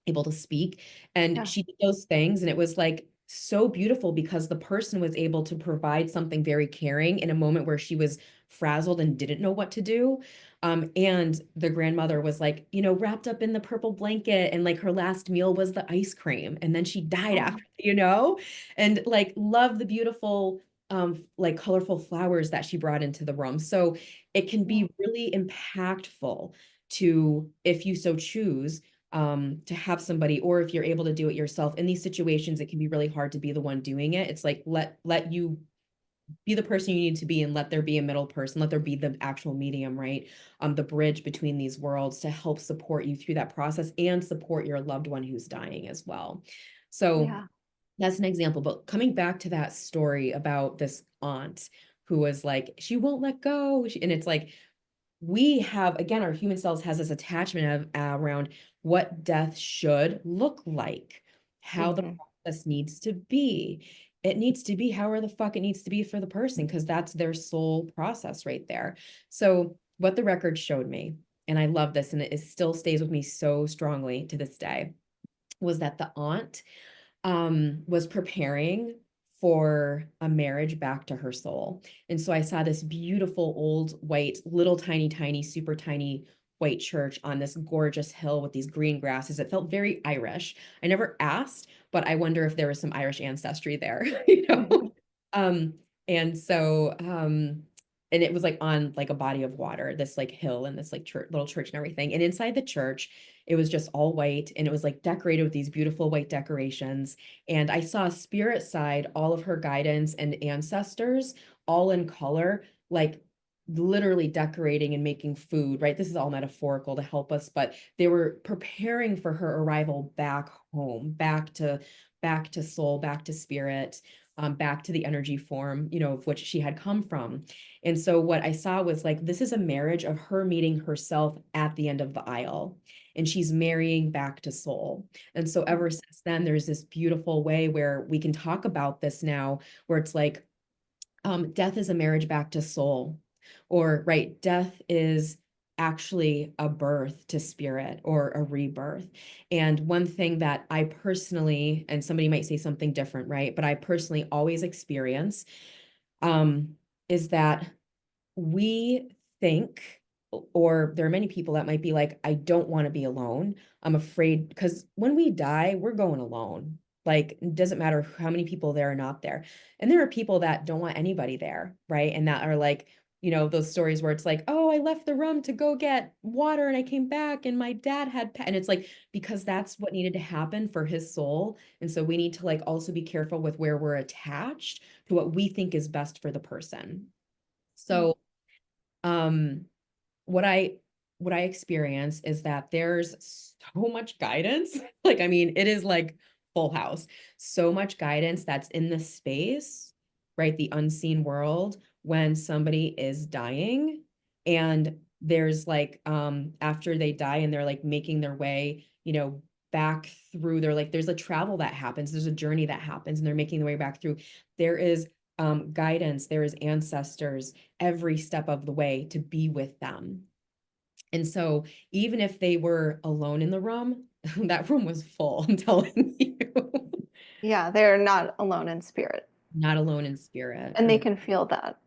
able to speak. And Yeah. she did those things. And it was like so beautiful because the person was able to provide something very caring in a moment where she was frazzled and didn't know what to do. And the grandmother was like, wrapped up in the purple blanket. And like her last meal was the ice cream. And then she died Oh, after, and like love the beautiful like colorful flowers that she brought into the room. So it can yeah. be really impactful to, if you so choose, to have somebody, or if you're able to do it yourself in these situations, it can be really hard to be the one doing it. It's like, let you be the person you need to be and let there be a middle person, let there be the actual medium, right? The bridge between these worlds to help support you through that process and support your loved one who's dying as well. So Yeah. that's an example. But coming back to that story about this aunt who was like, she won't let go. And it's like, we have, again, our human selves has this attachment around what death should look like, how the Hmm. process needs to be. It needs to be however the fuck it needs to be for the person, because that's their soul process right there. So what the record showed me, and I love this, and still stays with me so strongly to this day, was that the aunt was preparing for a marriage back to her soul. And so I saw this beautiful old white, little tiny, tiny, super tiny white church on this gorgeous hill with these green grasses. It felt very Irish. I never asked, but I wonder if there was some Irish ancestry there, Um, and so, and it was like on like a body of water, this like hill and this like church, little church and everything. And inside the church, it was just all white and it was like decorated with these beautiful white decorations. And I saw spirit side, all of her guidance and ancestors, all in color, like literally decorating and making food, right? This is all metaphorical to help us, but they were preparing for her arrival back home, back to soul, back to spirit, back to the energy form, of which she had come from. And so what I saw was like, this is a marriage of her meeting herself at the end of the aisle, and she's marrying back to soul. And so ever since then, there's this beautiful way where we can talk about this now, where it's like, death is a marriage back to soul, or right, death is actually a birth to spirit or a rebirth. And one thing that I personally, and somebody might say something different, right? But I personally always experience um, is that we think, or there are many people that might be like, I don't want to be alone. I'm afraid because when we die, we're going alone. Like, it doesn't matter how many people there are not there. And there are people that don't want anybody there, right? And that are like, those stories where it's like, oh, I left the room to go get water and I came back and my dad had, and it's like, because that's what needed to happen for his soul. And so we need to like also be careful with where we're attached to what we think is best for the person. Mm. So um, what I experience is that there's so much guidance. Like, I mean, it is like full house. So much guidance that's in the space, right? The unseen world when somebody is dying. And there's like after they die and they're like making their way, back through, they're like, there's a travel that happens, there's a journey that happens, and they're making their way back through. There is guidance, there is ancestors every step of the way to be with them. And so even if they were alone in the room, that room was full, I'm telling you. Yeah, they're not alone in spirit, Not alone in spirit. and they And can feel that.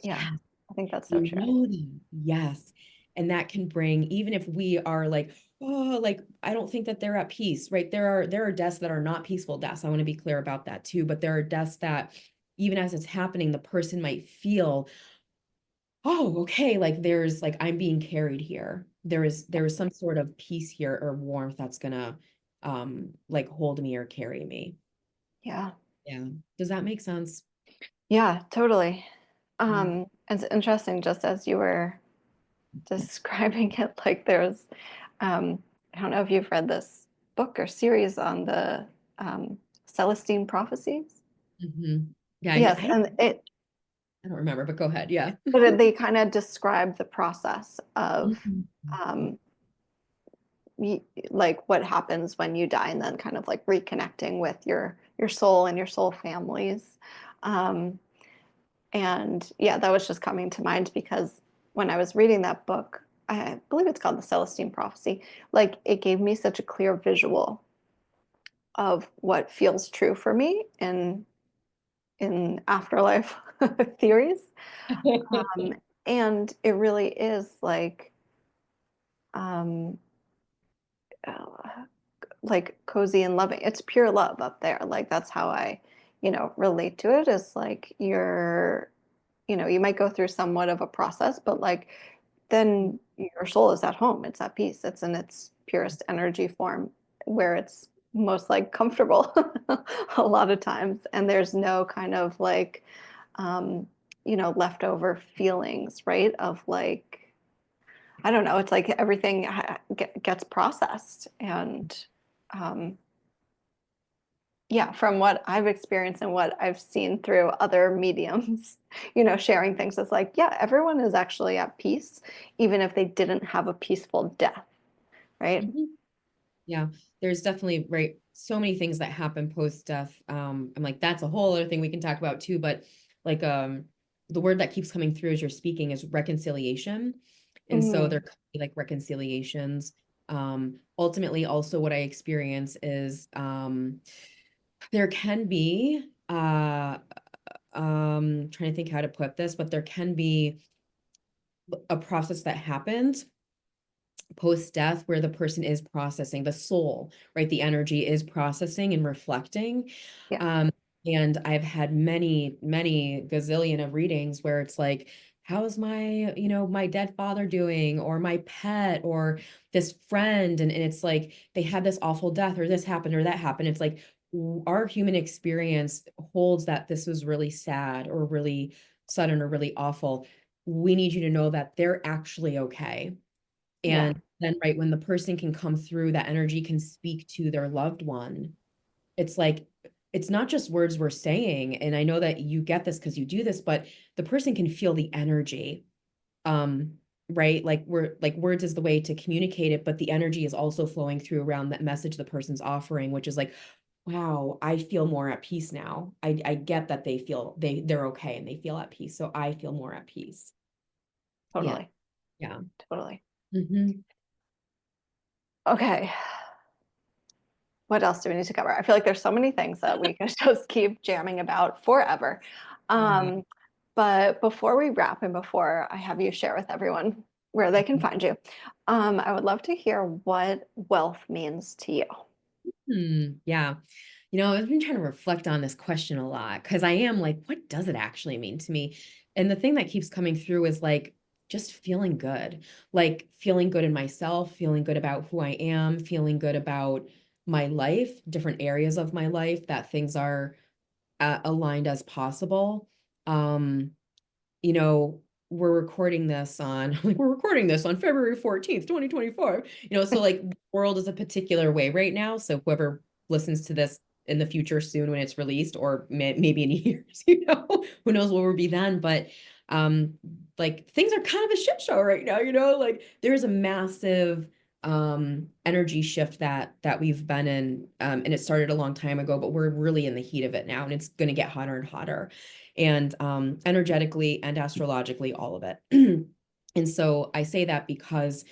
Yeah, yes, I think that's so they true. know them. Yes. And that can bring, even if we are like, oh, like I don't think that they're at peace, right? There are deaths that are not peaceful deaths. I want to be clear about that too. But there are deaths that even as it's happening, the person might feel, oh, okay, like there's like I'm being carried here. There is some sort of peace here or warmth that's gonna like hold me or carry me. Yeah. Yeah. Does that make sense? Yeah, totally. Yeah. It's interesting, just as you were describing it, like there's um I don't know if you've read this book or series on the Celestine prophecies. Yeah, Yes, and I don't remember, but go ahead. Yeah. they kind of describe the process of Mhm. um, like what happens when you die, and then kind of like reconnecting with your soul and your soul families. Um, and yeah, that was just coming to mind because when I was reading that book, I believe it's called The Celestine Prophecy, like it gave me such a clear visual of what feels true for me in afterlife theories. Um, and it really is um, uh, like cozy and loving. It's pure love up there. Like that's how I, relate to it. Is like you might go through somewhat of a process, but like then your soul is at home. It's at peace. It's in its purest energy form where it's most like comfortable a lot of times. And there's no kind of like, um, leftover feelings, right? Of like, I don't know. It's like everything gets processed. And um, yeah, from what I've experienced and what I've seen through other mediums, sharing things, it's like, yeah, everyone is actually at peace, even if they didn't have a peaceful death, right? Mhm. Yeah, there's definitely right so many things that happen post death. I'm like, that's a whole other thing we can talk about too. But like the word that keeps coming through as you're speaking is reconciliation. And so there Mm, could be like reconciliations. Ultimately, also what I experience is there can be trying to think how to put this, but there can be a process that happens post death where the person is processing the soul, right? The energy is processing and reflecting. yeah, Um, and I've had many gazillion of readings where it's like, how's my, my dead father doing, or my pet, or this friend? And it's like they had this awful death, or this happened, or that happened. It's like our human experience holds that this was really sad or really sudden or really awful. We need you to know that they're actually okay. yeah, And then, right, when the person can come through, that energy can speak to their loved one. It's like, it's not just words we're saying. And I know that you get this because you do this, but the person can feel the energy. Um, right? Like words is the way to communicate it, but the energy is also flowing through around that message the person's offering, which is like, wow, I feel more at peace now. I get that they're okay and they feel at peace. So I feel more at peace. Yeah. totally, Yeah. totally. Hmm. Okay. What else do we need to cover? I feel like there's so many things that we could just keep jamming about forever. Yeah. Um, but before we wrap and before I have you share with everyone where they can find you, I would love to hear what wealth means to you. Yeah. I've been trying to reflect on this question a lot because I am like, what does it actually mean to me? And the thing that keeps coming through is like just feeling good, like feeling good in myself, feeling good about who I am, feeling good about my life, different areas of my life, that things are aligned as possible. Um, you know, we're recording this on February 14th, 2024. So like the world is a particular way right now. So whoever listens to this in the future soon when it's released, or maybe in years, who knows what will be then. But um like things are kind of a shit show right now, like there's a massive energy shift that we've been in, and it started a long time ago, but we're really in the heat of it now, and it's going to get hotter and hotter, and energetically and astrologically, all of it. And so I say that because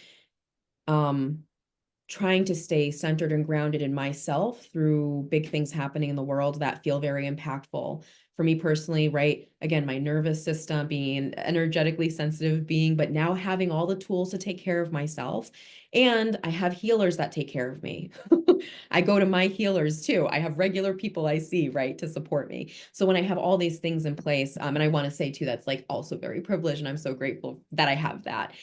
um, trying to stay centered and grounded in myself through big things happening in the world that feel very impactful for me personally, right? Again, my nervous system, being an energetically sensitive being, but now having all the tools to take care of myself. And I have healers that take care of me. I go to my healers too. I have regular people I see, right, to support me. So when I have all these things in place, and I want to say too, that's like also very privileged, and I'm so grateful that I have that.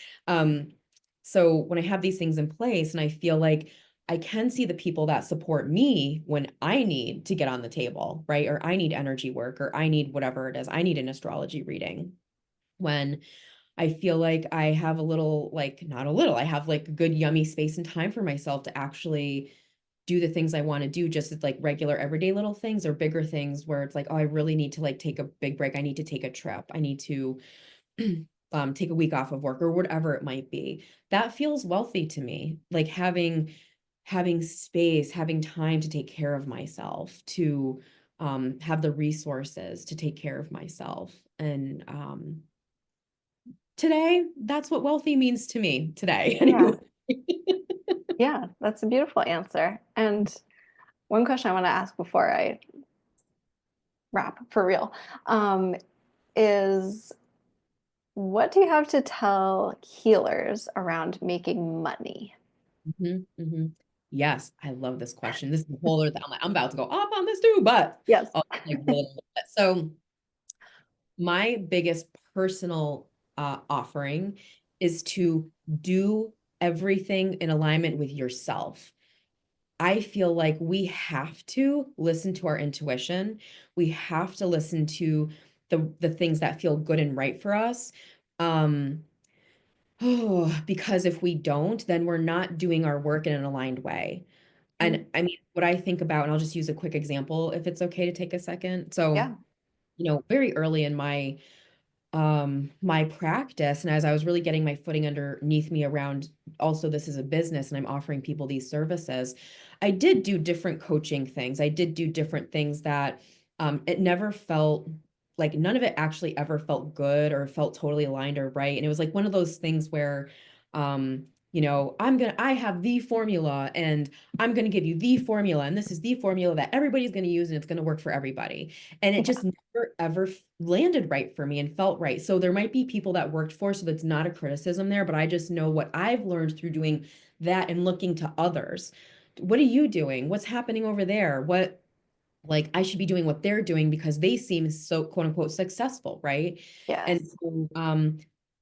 So when I have these things in place and I feel like I can see the people that support me when I need to get on the table, right? Or I need energy work, or I need whatever it is, I need an astrology reading. When I feel like I have a little, like, not a little, I have like good, yummy space and time for myself to actually do the things I want to do, just as like regular everyday little things or bigger things where it's like, oh, I really need to like take a big break. I need to take a trip. I need to take a week off of work or whatever it might be. That feels wealthy to me. Like having space, having time to take care of myself, to have the resources to take care of myself. And today, that's what wealthy means to me today. Yeah. Anyway. Yeah, that's a beautiful answer. And one question I want to ask before I wrap for real is what do you have to tell healers around making money? Yes, I love this question. This is a whole other thing. I'm about to go off on this too, but Yes. like so my biggest personal offering is to do everything in alignment with yourself. I feel like we have to listen to our intuition. We have to listen to the things that feel good and right for us. Um, because if we don't, then we're not doing our work in an aligned way. Mm, And I mean, what I think about, and I'll just use a quick example if it's okay to take a second. So, yeah. very early in my practice, and as I was really getting my footing underneath me around, also this is a business and I'm offering people these services, I did do different coaching things. I did do different things that it never felt like, none of it actually ever felt good or felt totally aligned or right. And it was like one of those things where I have the formula, and I'm gonna give you the formula, and this is the formula that everybody's gonna use, and it's gonna work for everybody. And it Yeah. just never ever landed right for me and felt right. So there might be people that worked for, so that's not a criticism there, but I just know what I've learned through doing that and looking to others. What are you doing? What's happening over there? What, like, I should be doing what they're doing because they seem so quote unquote successful, right? And Yes. so,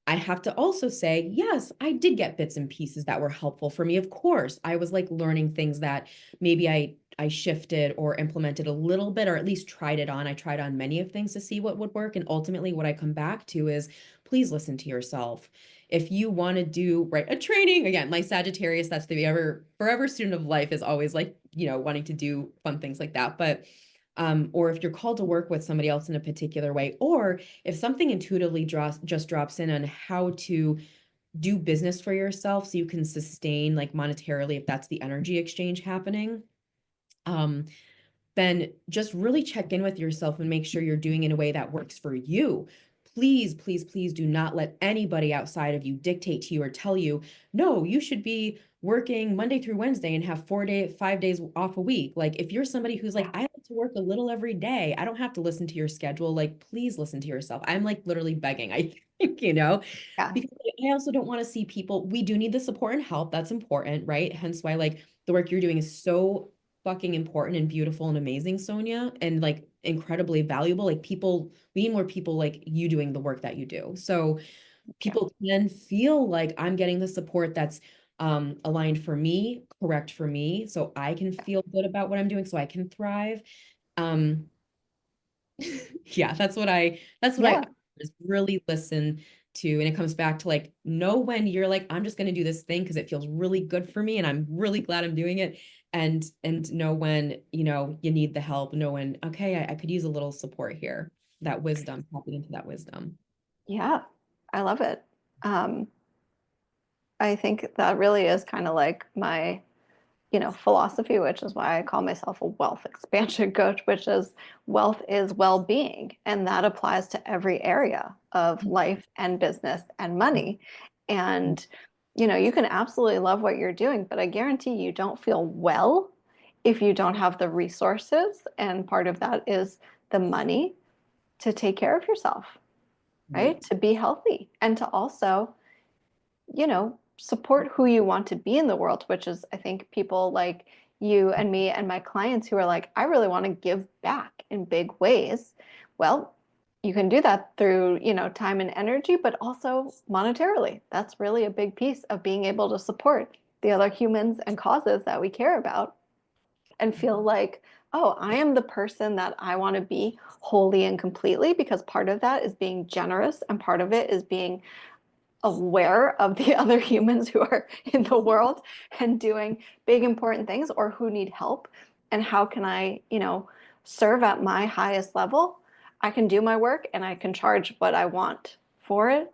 I have to also say, yes, I did get bits and pieces that were helpful for me. Of course, I was like learning things that maybe I shifted or implemented a little bit, or at least tried it on. I tried on many of things to see what would work. And ultimately, what I come back to is, please listen to yourself. If you want to do right a training, again, my Sagittarius, that's the ever forever student of life, is always like, wanting to do fun things like that. But or if you're called to work with somebody else in a particular way, or if something intuitively just drops in on how to do business for yourself so you can sustain, like, monetarily, if that's the energy exchange happening, um, then just really check in with yourself and make sure you're doing it in a way that works for you. Please, please, please do not let anybody outside of you dictate to you or tell you, no, you should be working Monday through Wednesday and have 5 days off a week. Like, if you're somebody who's like, Yeah. I like to work a little every day, I don't have to listen to your schedule. Like, please listen to yourself. I'm like literally begging, I think, Yeah. because I also don't want to see people, we do need the support and help. That's important, right? Hence why, like, the work you're doing is so fucking important and beautiful and amazing, Sonya, and like incredibly valuable. Like, people, we need more people like you doing the work that you do. So Yeah. people can feel like I'm getting the support that's aligned for me, correct for me, so I can feel good about what I'm doing, so I can thrive. Um, yeah, that's what I Yeah. just really listen to. And it comes back to, like, know when you're like, I'm just going to do this thing because it feels really good for me and I'm really glad I'm doing it. And know when, you need the help, know when, okay, I could use a little support here. That wisdom, tapping into that wisdom. Yeah. I love it. Um, I think that really is kind of like my, philosophy, which is why I call myself a wealth expansion coach, which is wealth is well-being. And that applies to every area of life and business and money. And, you can absolutely love what you're doing, but I guarantee you don't feel well if you don't have the resources. And part of that is the money to take care of yourself, Right. right? To be healthy and to also support who you want to be in the world, which is, I think, people like you and me and my clients who are like, I really want to give back in big ways. Well, you can do that through, time and energy, but also monetarily. That's really a big piece of being able to support the other humans and causes that we care about and feel like, oh, I am the person that I want to be wholly and completely, because part of that is being generous and part of it is being aware of the other humans who are in the world and doing big, important things or who need help. And how can I, serve at my highest level? I can do my work and I can charge what I want for it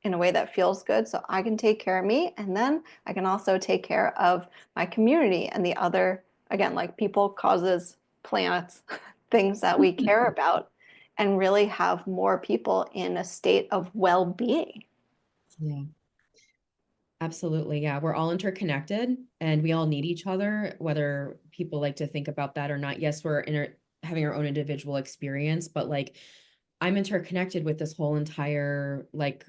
in a way that feels good. So I can take care of me. And then I can also take care of my community and the other, again, like people, causes, planets, things that we care about, and really have more people in a state of well-being. Yeah. Absolutely. Yeah. We're all interconnected and we all need each other, whether people like to think about that or not. Yes, having our own individual experience, but like I'm interconnected with this whole entire like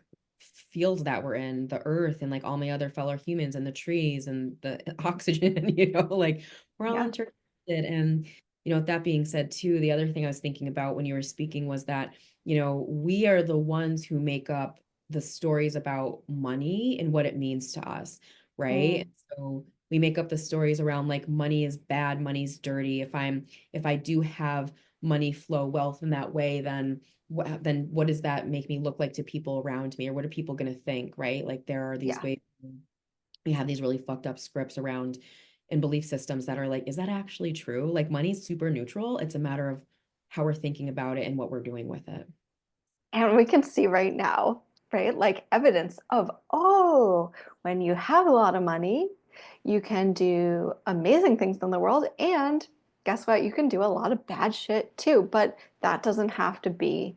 field that we're in, the earth and like all my other fellow humans and the trees and the oxygen, like we're all Yeah. interconnected. And, with that being said too, the other thing I was thinking about when you were speaking was that, we are the ones who make up the stories about money and what it means to us, right? Mm, So we make up the stories around like money is bad, money's dirty. If I do have money flow wealth in that way, then what does that make me look like to people around me, or what are people going to think, right? Like there are these yeah. ways we have these really fucked up scripts around and belief systems that are like, is that actually true? Like money's super neutral. It's a matter of how we're thinking about it and what we're doing with it. And we can see right now, right? Like evidence of, oh, when you have a lot of money, you can do amazing things in the world. And guess what? You can do a lot of bad shit too. But that doesn't have to be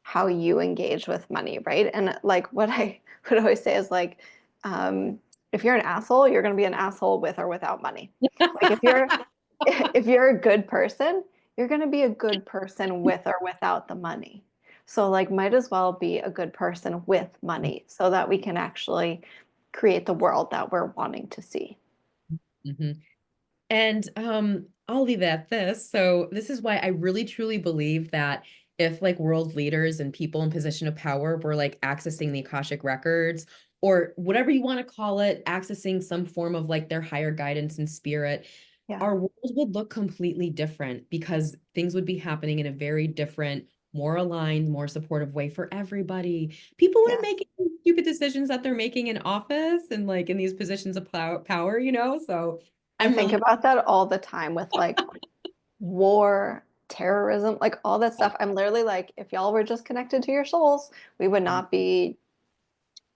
how you engage with money, right? And like what I would always say is like, um, if you're an asshole, you're going to be an asshole with or without money. Like if you're a good person, you're going to be a good person with or without the money. So like might as well be a good person with money so that we can actually create the world that we're wanting to see. Mhm. And I'll leave it at this. So this is why I really truly believe that if like world leaders and people in position of power were like accessing the Akashic records or whatever you want to call it, accessing some form of like their higher guidance and spirit, Yeah. our world would look completely different because things would be happening in a very different, more aligned, more supportive way for everybody. People wouldn't Yes. make stupid decisions that they're making in office and like in these positions of power, So I I'm think really about that all the time with like war, terrorism, like all that stuff. I'm literally like, if y'all were just connected to your souls, we would not be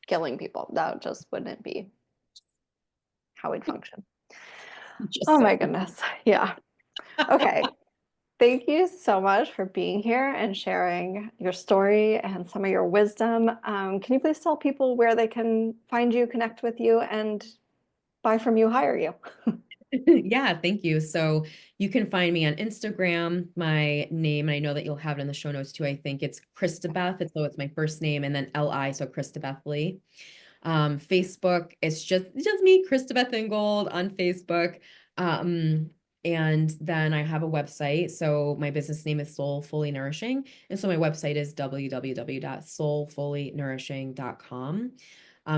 killing people. That just wouldn't be how we'd function. just Oh so my goodness. Yeah. Okay. Thank you so much for being here and sharing your story and some of your wisdom. Can you please tell people where they can find you, connect with you, and buy from you, hire you? Yeah, thank you. So you can find me on Instagram, my name, and I know that you'll have it in the show notes too. I think it's Christabeth. It's my first name and then L-I, so Christabeth Lee. Facebook, it's just me, Christabeth Ingold on Facebook. Um, and then I have a website. So my business name is Soulfully Nourishing. And so my website is www.soulfullynourishing.com.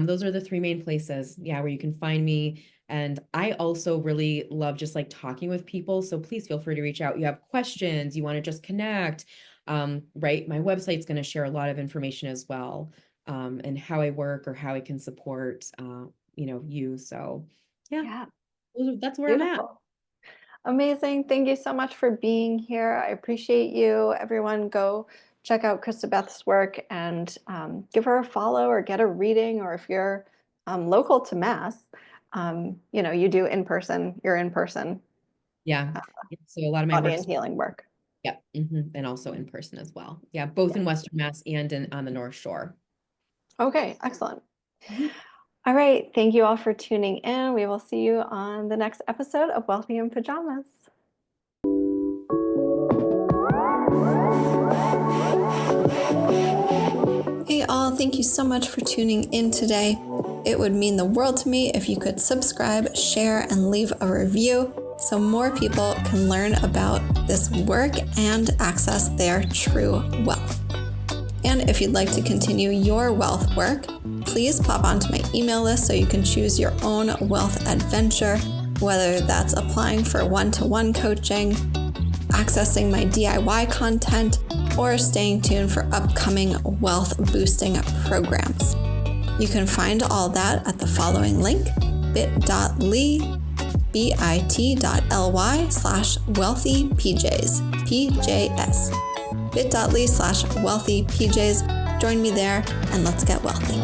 Those are the three main places, yeah, where you can find me. And I also really love just like talking with people. So please feel free to reach out. You have questions, you want to just connect. Right. My website's going to share a lot of information as well, and how I work or how I can support, you. So yeah, Yeah, that's where I'm at. beautiful. Amazing. Thank you so much for being here. I appreciate you. Everyone, go check out Christabeth's work and give her a follow or get a reading. Or if you're local to Mass, you do in person, you're in person Yeah. So a lot of my body work's, and healing work. yeah, and also in person as well. Yeah, both Yeah. in Western Mass and on the North Shore. Okay, excellent. Mhm. All right. Thank you all for tuning in. We will see you on the next episode of Wealthy in Pajamas. Hey, all, thank you so much for tuning in today. It would mean the world to me if you could subscribe, share, and leave a review so more people can learn about this work and access their true wealth. And if you'd like to continue your wealth work, please pop onto my email list so you can choose your own wealth adventure, whether that's applying for one-to-one coaching, accessing my DIY content, or staying tuned for upcoming wealth boosting programs. You can find all that at the following link, bit.ly/wealthypjs, PJS. bit.ly/wealthypjs. Join me there and let's get wealthy.